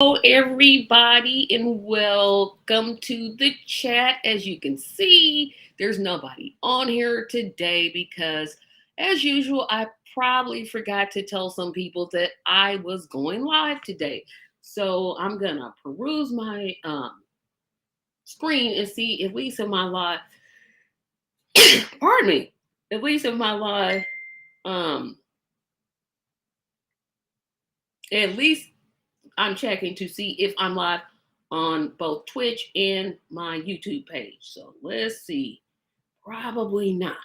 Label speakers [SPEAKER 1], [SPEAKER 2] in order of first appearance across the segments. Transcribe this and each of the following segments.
[SPEAKER 1] Hello, everybody, and welcome to the chat. As you can see, there's nobody on here today because, as usual, I probably forgot to tell some people that I was going live today. So I'm gonna peruse my screen and see if Lisa my live, pardon me, at least in my live, um, at least I'm checking to see if I'm live on both Twitch and my YouTube page. So let's see. Probably not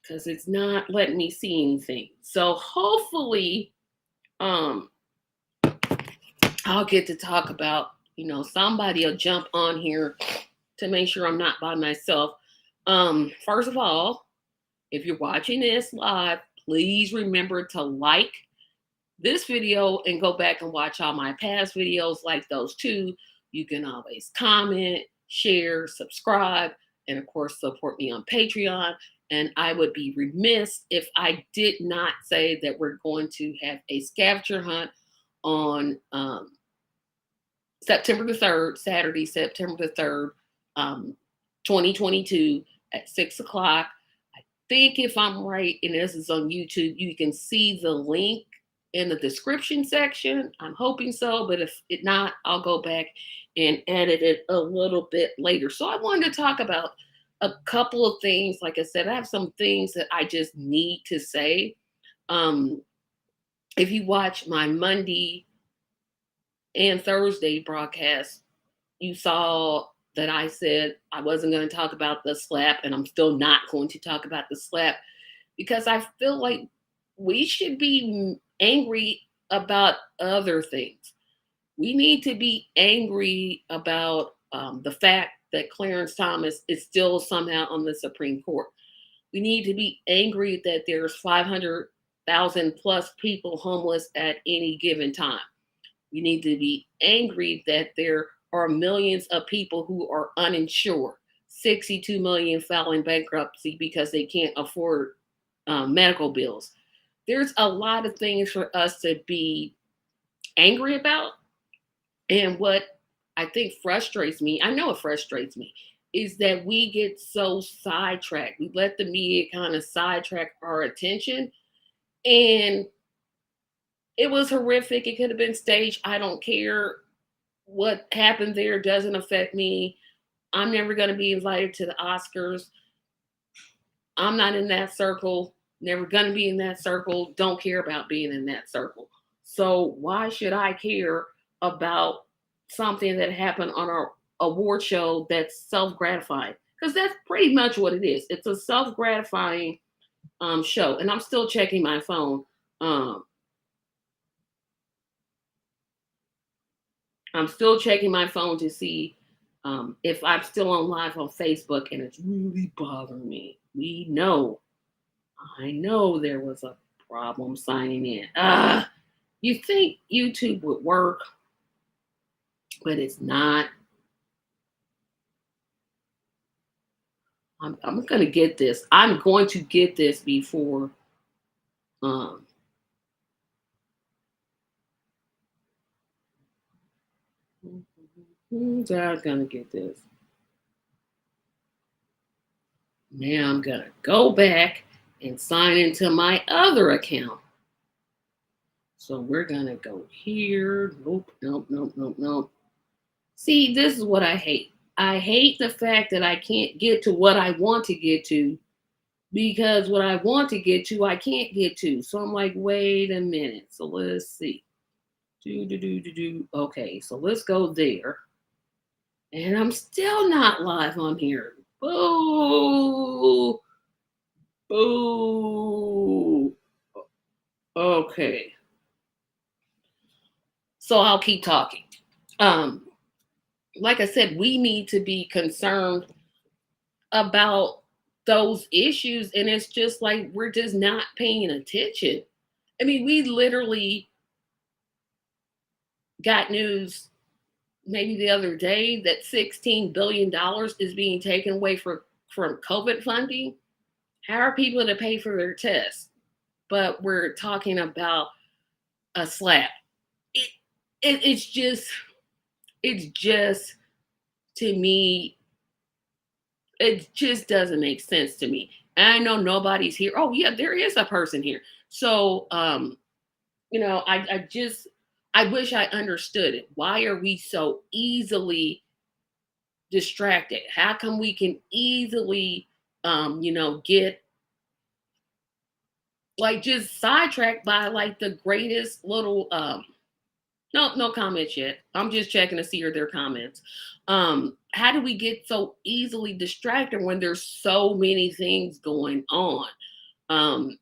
[SPEAKER 1] because it's not letting me see anything. So hopefully um I'll get to talk about, somebody will jump on here to make sure I'm not by myself. First of all, if you're watching this live, please remember to like this video and go back and watch all my past videos like those two. You can always comment, share, subscribe, and of course support me on Patreon. And I would be remiss if I did not say that we're going to have a scavenger hunt on September the 3rd, Saturday, September the 3rd, 2022 at 6 o'clock. I think if I'm right, and this is on YouTube, you can see the link in the description section. I'm hoping so, but if it not, I'll go back and edit it a little bit later. So I wanted to talk about a couple of things. Like I said, I have some things that I just need to say. Um, if you watch my Monday and Thursday broadcast, you saw that I said I wasn't going to talk about the slap, and I'm still not going to talk about the slap because I feel like we should be angry about other things. We need to be angry about the fact that Clarence Thomas is still somehow on the Supreme Court. We need to be angry that there's 500,000 plus people homeless at any given time. We need to be angry that there are millions of people who are uninsured, 62 million filing bankruptcy because they can't afford medical bills. There's a lot of things for us to be angry about. And what I think frustrates me, I know it frustrates me, is that we get so sidetracked. We let the media kind of sidetrack our attention. And it was horrific. It could have been staged. I don't care. What happened there doesn't affect me. I'm never going to be invited to the Oscars. I'm not in that circle. Never going to be in that circle. Don't care about being in that circle. So why should I care about something that happened on our award show that's self-gratifying? Because that's pretty much what it is. It's a self-gratifying show. And I'm still checking my phone. Um, I'm still checking my phone to see if I'm still on live on Facebook, and it's really bothering me. I know there was a problem signing in. You think YouTube would work, but it's not. I'm going to get this. I'm going to get this before. Um, I'm going to get this. Now I'm going to go back and sign into my other account. So we're going to go here. Nope, nope, nope, nope, nope. See, this is what I hate. I hate the fact that I can't get to what I want to get to because what I want to get to, I can't get to. So I'm like, wait a minute. So let's see. Okay, so let's go there. And I'm still not live on here. Boo! Boo! Okay. So I'll keep talking. Um, like I said, we need to be concerned about those issues, and it's just like we're just not paying attention. I mean, we literally got news maybe the other day that $16 billion is being taken away from COVID funding. How are people to pay for their tests? But we're talking about a slap. it's just to me, it just doesn't make sense to me. And I know nobody's here. Oh yeah, there is a person here. So I wish I understood it. Why are we so easily distracted? How come we can easily get like just sidetracked by like the greatest little no comments yet. I'm just checking to see are there comments. How do we get so easily distracted when there's so many things going on? Um,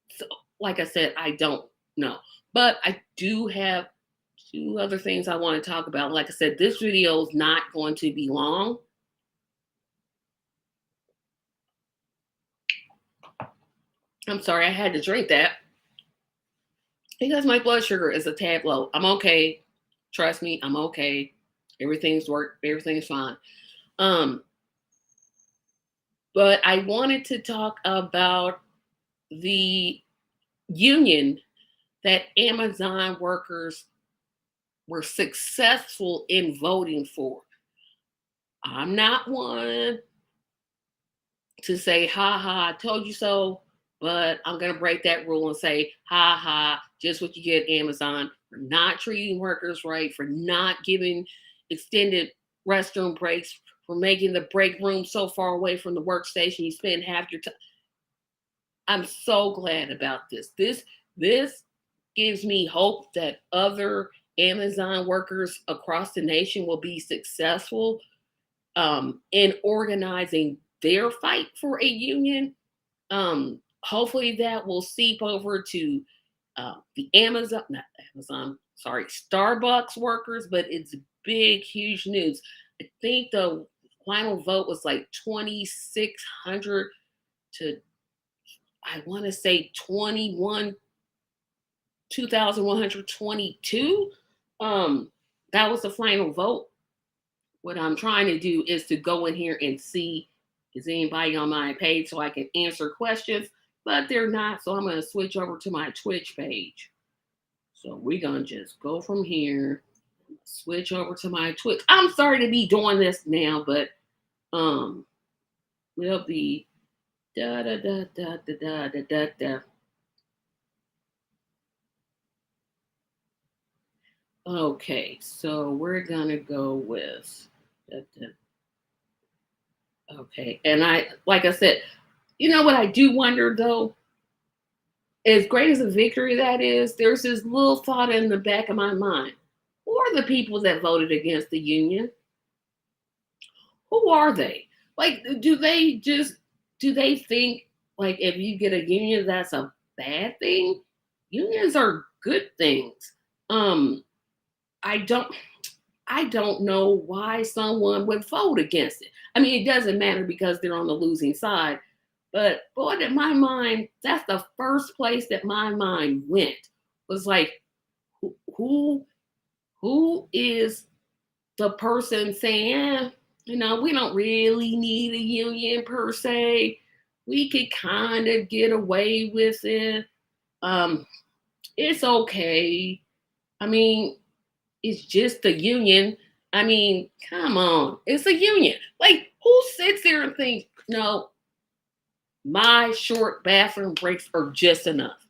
[SPEAKER 1] so like I said, I don't know. But I do have two other things I want to talk about. Like I said, this video is not going to be long. I'm sorry, I had to drink that because my blood sugar is a tad low. I'm okay. Trust me, I'm okay. Everything's fine. Um, but I wanted to talk about the union that Amazon workers were successful in voting for. I'm not one to say, ha ha, I told you so, but I'm going to break that rule and say, ha ha, just what you get, Amazon, for not treating workers right, for not giving extended restroom breaks, for making the break room so far away from the workstation you spend half your time. I'm so glad about this. This gives me hope that other Amazon workers across the nation will be successful in organizing their fight for a union. Hopefully that will seep over to the not Amazon, sorry, Starbucks workers, but it's big, huge news. I think the final vote was like 2,600 to, I want to say 2,122. That was the final vote. What I'm trying to do is to go in here and see is anybody on my page so I can answer questions, but they're not. So I'm going to switch over to my Twitch page. So we're going to just go from here, switch over to my Twitch. I'm sorry to be doing this now, but we'll be da da da da da da da da da. Okay, so we're gonna go with okay, and like I said, you know what I do wonder though, as great as a victory that is, there's this little thought in the back of my mind: who are the people that voted against the union? Who are they? Like, do they think like if you get a union that's a bad thing? Unions are good things. Um, I don't I don't know why someone would vote against it. I mean, it doesn't matter because they're on the losing side. But boy, did my mind, that's the first place that my mind went. Was like, who who is the person saying, we don't really need a union per se. We could kind of get away with it. Um, it's okay. I mean, it's just a union. I mean, come on. It's a union. Like, who sits there and thinks, no, my short bathroom breaks are just enough?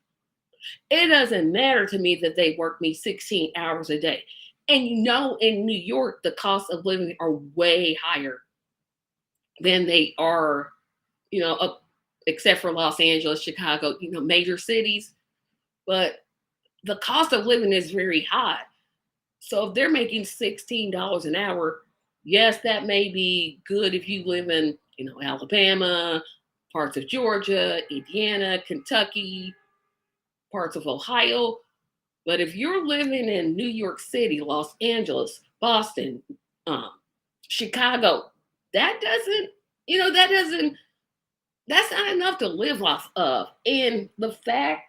[SPEAKER 1] It doesn't matter to me that they work me 16 hours a day. And in New York, the cost of living are way higher than they are, up, except for Los Angeles, Chicago, major cities. But the cost of living is very high. So if they're making $16 an hour, yes, that may be good if you live in, Alabama, parts of Georgia, Indiana, Kentucky, parts of Ohio. But if you're living in New York City, Los Angeles, Boston, um, Chicago, that doesn't, that doesn't, that's not enough to live off of. And the fact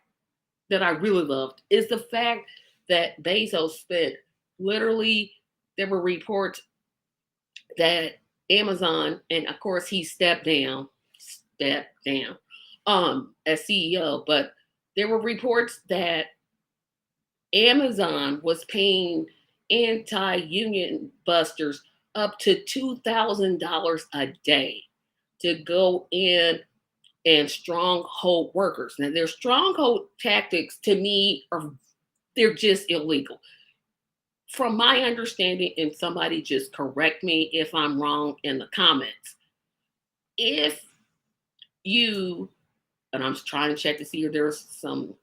[SPEAKER 1] that I really loved is the fact that Bezos spent literally, there were reports that Amazon, and of course he stepped down as CEO, but there were reports that Amazon was paying anti-union busters up to $2,000 a day to go in and stronghold workers. Now, their stronghold tactics to me are they're just illegal. From my understanding, and somebody just correct me if I'm wrong in the comments. If you, and I'm trying to check to see if there's some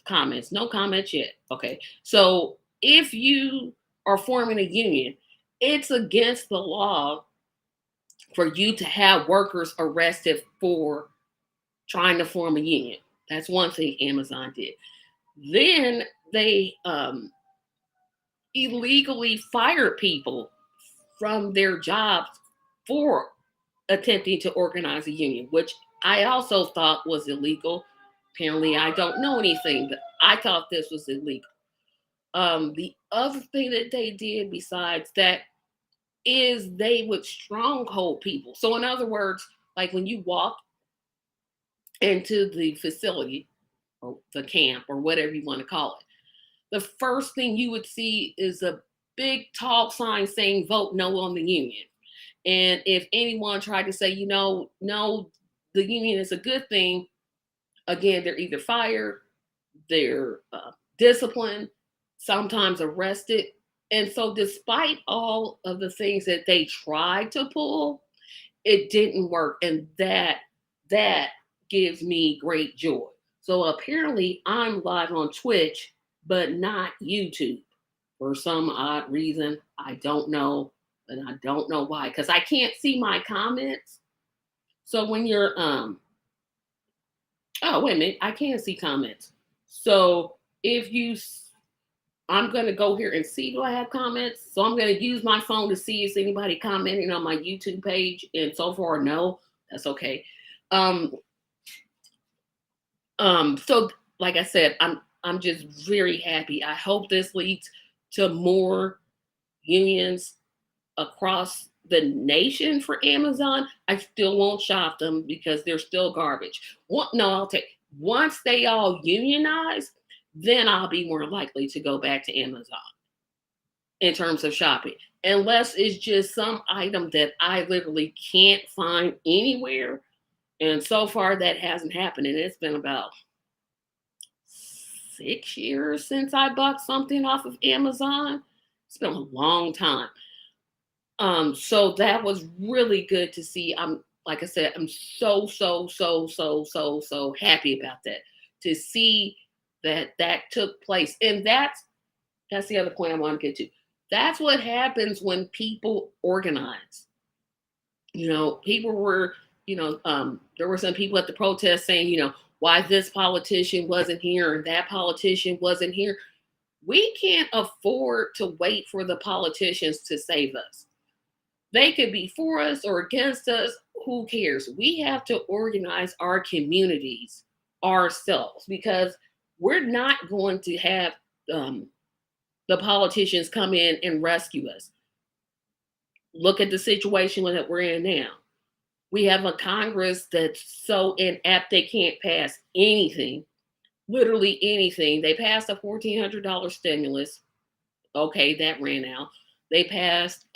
[SPEAKER 1] comments. No comments yet. Okay. So if you are forming a union, it's against the law for you to have workers arrested for trying to form a union. That's one thing Amazon did. Then they illegally fired people from their jobs for attempting to organize a union, which I also thought was illegal. Apparently, I don't know anything, but I thought this was illegal. The other thing that they did besides that is they would stronghold people. So, in other words, like when you walk into the facility or the camp or whatever you want to call it, the first thing you would see is a big tall sign saying vote no on the union. And if anyone tried to say, no, the union is a good thing, again, they're either fired, they're disciplined, sometimes arrested. And so, despite all of the things that they tried to pull, it didn't work. And that gives me great joy. So apparently I'm live on Twitch, but not YouTube for some odd reason. I don't know, and I don't know why, because I can't see my comments. So when you're oh wait a minute, I can see comments. So if you I'm gonna go here and see, do I have comments? So I'm gonna use my phone to see if anybody commenting on my YouTube page, and so far no, that's okay. Um, so like I said, I'm just very happy. I hope this leads to more unions across the nation for Amazon. I still won't shop them because they're still garbage. No, I'll take once they all unionize, then I'll be more likely to go back to Amazon in terms of shopping. Unless it's just some item that I literally can't find anywhere. And so far that hasn't happened. And it's been about 6 years since I bought something off of Amazon. It's been a long time. So that was really good to see. I'm like I said, I'm so happy about that. To see that took place. And that's the other point I want to get to. That's what happens when people organize. People were, there were some people at the protest saying, why this politician wasn't here and that politician wasn't here. We can't afford to wait for the politicians to save us. They could be for us or against us. Who cares? We have to organize our communities ourselves because we're not going to have the politicians come in and rescue us. Look at the situation that we're in now. We have a Congress that's so inept they can't pass anything, literally anything. They passed a $1,400 stimulus. Okay, that ran out. They passed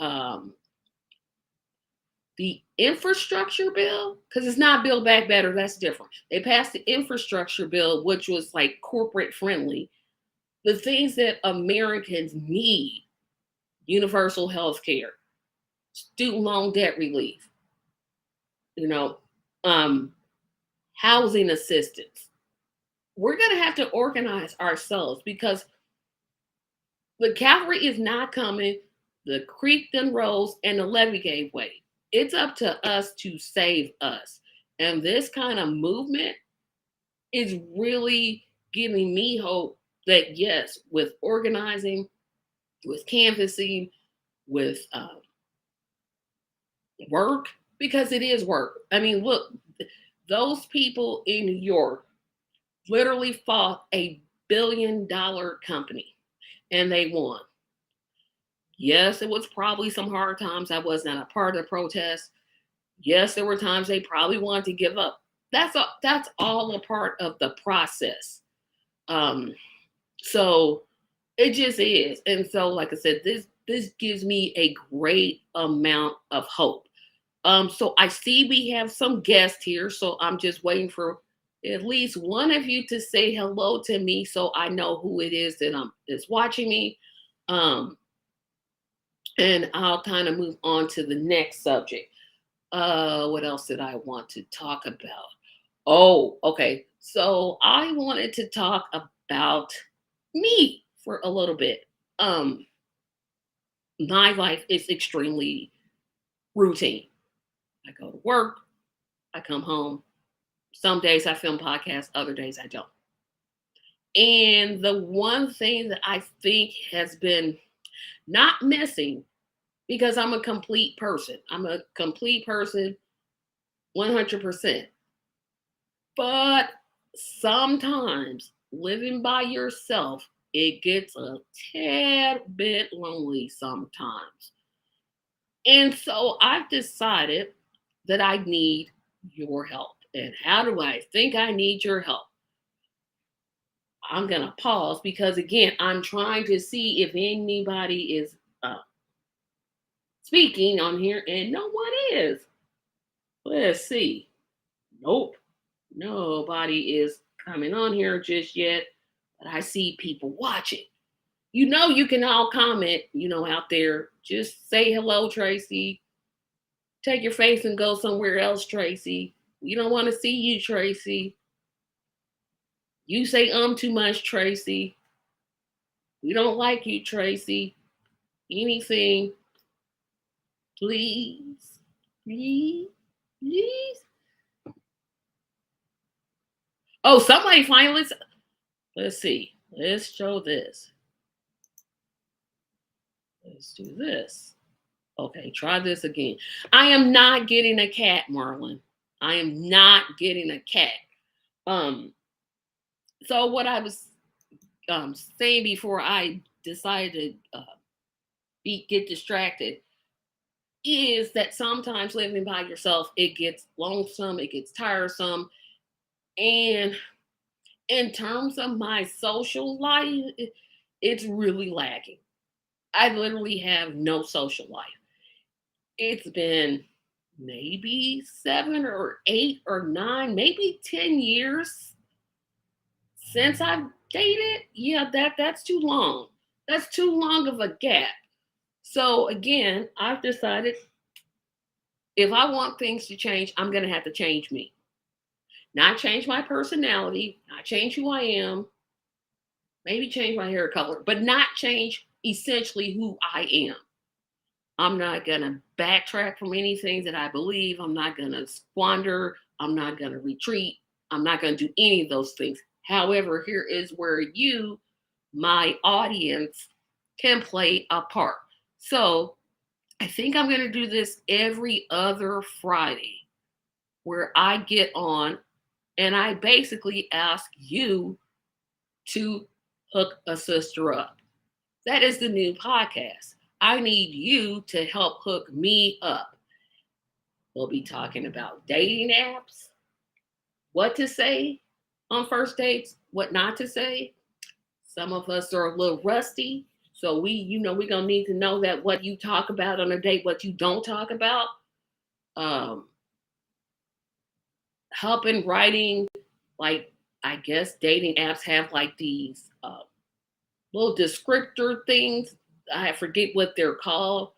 [SPEAKER 1] the infrastructure bill, because it's not Build Back Better, that's different. They passed the infrastructure bill, which was like corporate friendly. The things that Americans need: universal health care, student loan debt relief, you know, housing assistance. We're going to have to organize ourselves because the cavalry is not coming. The creek then rose and the levee gave way. It's up to us to save us. And this kind of movement is really giving me hope that, yes, with organizing, with canvassing, with work, because it is work. I mean, look, those people in New York literally fought a $1 billion company and they won. Yes, it was probably some hard times. I was not a part of the protest. Yes, there were times they probably wanted to give up. That's all a part of the process. So It just is. And so, like I said, this gives me a great amount of hope. So I see we have some guests here, so I'm just waiting for at least one of you to say hello to me so I know who it is that is watching me. Um, and I'll kind of move on to the next subject. What else did I want to talk about? Oh, okay. So I wanted to talk about me for a little bit. Um, my life is extremely routine. I go to work, I come home. Some days I film podcasts, other days I don't. And the one thing that I think has been not missing, because I'm a complete person, I'm a complete person 100%. But sometimes living by yourself, it gets a tad bit lonely sometimes. And so I've decided that I need your help. And how do I think I need your help? I'm going to pause because, again, I'm trying to see if anybody is speaking on here, and no one is. Let's see. Nope. Nobody is coming on here just yet, but I see people watching. You can all comment, out there. Just say hello, Tracy. Take your face and go somewhere else, Tracy. We don't want to see you, Tracy. You say too much, Tracy. We don't like you, Tracy. Anything, please, please, please. Oh, somebody finally. Let's see. Let's show this. Let's do this. Okay, try this again. I am not getting a cat, Marlon. I am not getting a cat. Um, so what I was saying before I decided to get distracted is that sometimes living by yourself, it gets lonesome, it gets tiresome. And in terms of my social life, it's really lagging. I literally have no social life. It's been maybe 7 or 8 or 9, maybe 10 years since I've dated. Yeah, that's too long. That's too long of a gap. So again, I've decided if I want things to change, I'm going to have to change me. Not change my personality, not change who I am, maybe change my hair color, but not change essentially who I am. I'm not going to backtrack from anything that I believe. I'm not going to squander. I'm not going to retreat. I'm not going to do any of those things. However, here is where you, my audience, can play a part. So I think I'm going to do this every other Friday where I get on and I basically ask you to hook a sister up. That is the new podcast. I need you to help hook me up. We'll be talking about dating apps, what to say on first dates, what not to say. Some of us are a little rusty. So we're gonna need to know that what you talk about on a date, what you don't talk about. Um, helping writing, like I guess dating apps have like these little descriptor things. I forget what they're called.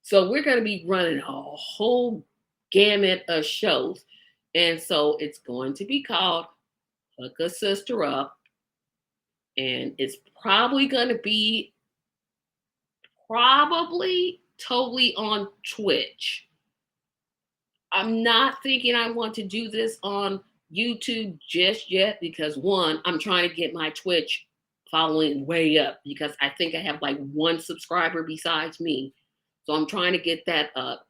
[SPEAKER 1] So we're going to be running a whole gamut of shows. And so it's going to be called Hook a Sister Up. And it's probably going to be totally on Twitch. I'm not thinking I want to do this on YouTube just yet because one, I'm trying to get my Twitch following way up because I think I have like one subscriber besides me. So I'm trying to get that up.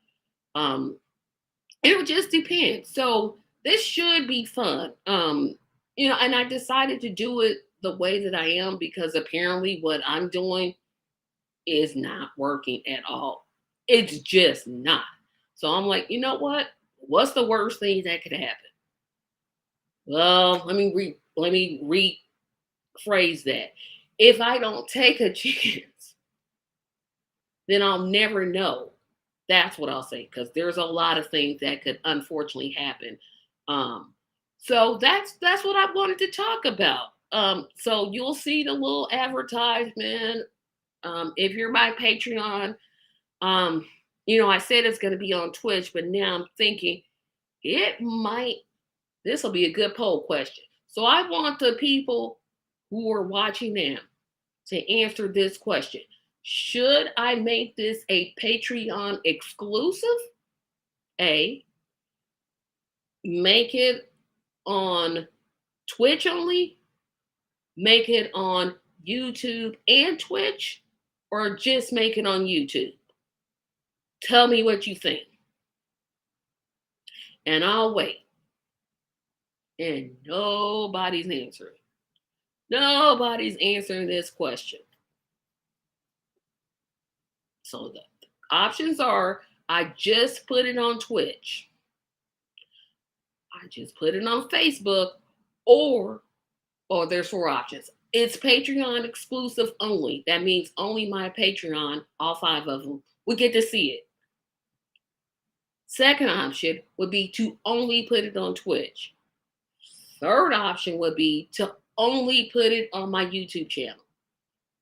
[SPEAKER 1] It just depends. So this should be fun. And I decided to do it the way that I am because apparently what I'm doing is not working at all. It's just not. So I'm like, you know what? What's the worst thing that could happen? Well, let me rephrase that. If I don't take a chance, then I'll never know. That's what I'll say, because there's a lot of things that could unfortunately happen. Um, so that's what I wanted to talk about. So you'll see the little advertisement. If you're my Patreon, um, I said it's going to be on Twitch, but now I'm thinking it might. This will be a good poll question. So I want the people who are watching now to answer this question. Should I make this a Patreon exclusive? A, make it on Twitch only, make it on YouTube and Twitch, or just make it on YouTube? Tell me what you think. And I'll wait. And nobody's answering. Nobody's answering this question. So the options are, I just put it on Twitch, I just put it on Facebook, or there's 4 options. It's Patreon exclusive only. That means only my Patreon, all 5 of them, will get to see it. Second option would be to only put it on Twitch. Third option would be to only put it on my YouTube channel.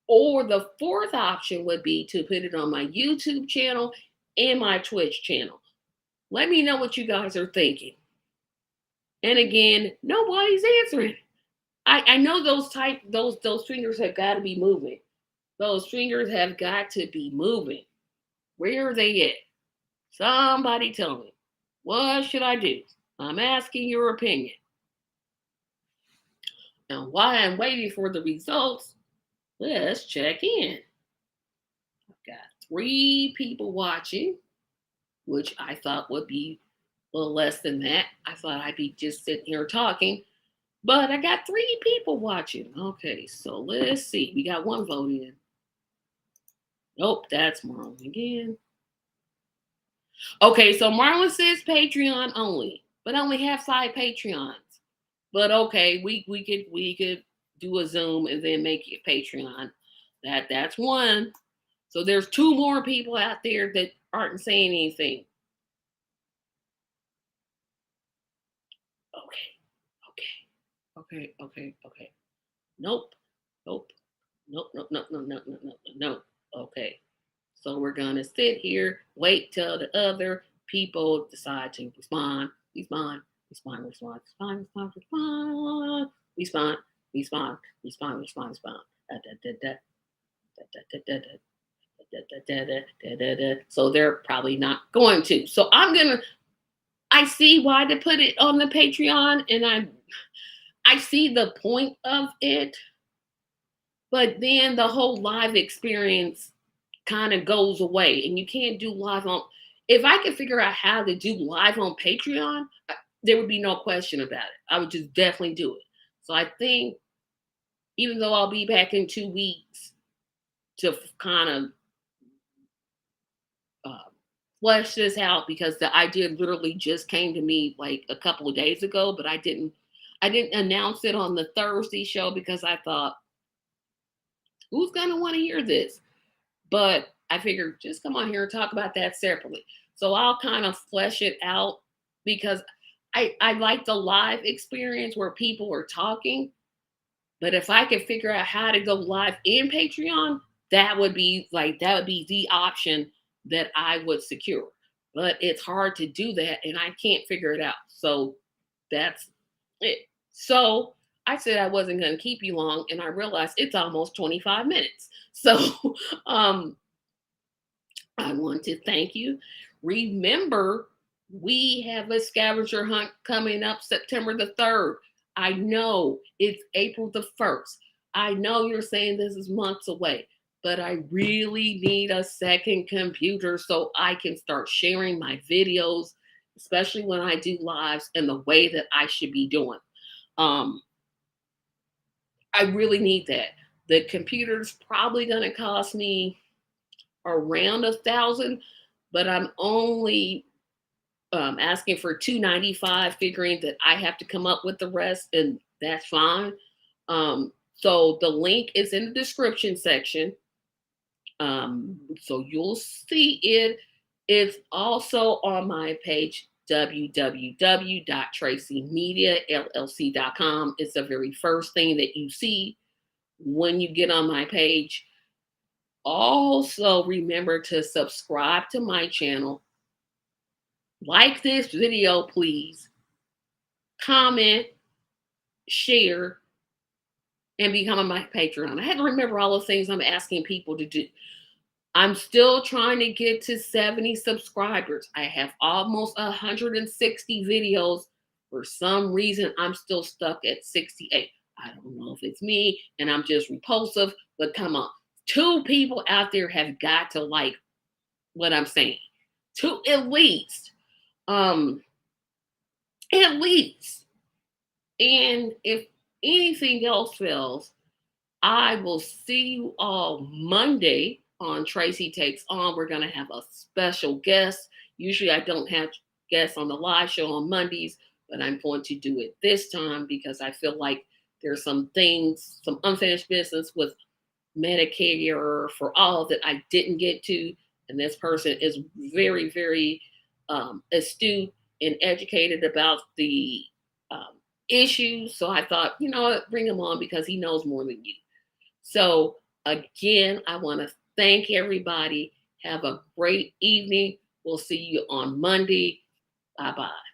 [SPEAKER 1] Or the fourth option would be to put it on my YouTube channel and my Twitch channel. Let me know what you guys are thinking. And again, nobody's answering. I know those fingers have got to be moving. Those fingers have got to be moving. Where are they at? Somebody tell me. What should I do? I'm asking your opinion. Now, while I'm waiting for the results, let's check in. I've got 3 people watching, which I thought would be a little less than that. I thought I'd be just sitting here talking, but I got 3 people watching. Okay, so let's see. We got 1 vote in. Nope, that's Marlon again. Okay, so Marlon says Patreon only, but I only have 5 Patreons. But okay, we could do a Zoom and then make it Patreon. That's 1. So there's 2 more people out there that aren't saying anything. Okay. Nope. No. Okay. So we're gonna sit here, wait till the other people decide to respond. Respond. So they're probably not going to. So I see why to put it on the Patreon, and I see the point of it, but then the whole live experience kind of goes away, and you can't do live on. If I could figure out how to do live on Patreon, there would be no question about it. I would just definitely do it. So I think, even though I'll be back in 2 weeks to kind of flesh this out, because the idea literally just came to me like a couple of days ago, but I didn't announce it on the Thursday show because I thought, who's gonna want to hear this? But I figured just come on here and talk about that separately. So I'll kind of flesh it out, because I like the live experience where people are talking. But if I could figure out how to go live in Patreon, that would be the option that I would secure. But it's hard to do that, and I can't figure it out. So that's it. So I said I wasn't going to keep you long, and I realized it's almost 25 minutes. So I want to thank you. Remember, we have a scavenger hunt coming up September the 3rd. I know it's April the 1st. I know you're saying this is months away, but I really need a second computer so I can start sharing my videos, especially when I do lives, in the way that I should be doing. I really need that. The computer's probably going to cost me around $1,000, but I'm only asking for $295, figuring that I have to come up with the rest, and that's fine. So the link is in the description section. So you'll see it. It's also on my page, www.tracymediallc.com. It's the very first thing that you see when you get on my page. Also, remember to subscribe to my channel. Like this video, please. Comment, share, and become my Patreon. I had to remember all the things I'm asking people to do. I'm still trying to get to 70 subscribers. I have almost 160 videos. For some reason, I'm still stuck at 68. I don't know if it's me and I'm just repulsive, but come on. 2 people out there have got to like what I'm saying. 2 at least. At least. And if anything else fails, I will see you all Monday on Tracy Takes On. We're going to have a special guest. Usually I don't have guests on the live show on Mondays, but I'm going to do it this time because I feel like there's some things, some unfinished business with Medicare for all that I didn't get to. And this person is very, very astute and educated about the um, issues. So I thought, you know what, bring him on because he knows more than you. So again, I want to thank everybody. Have a great evening. We'll see you on Monday. Bye-bye.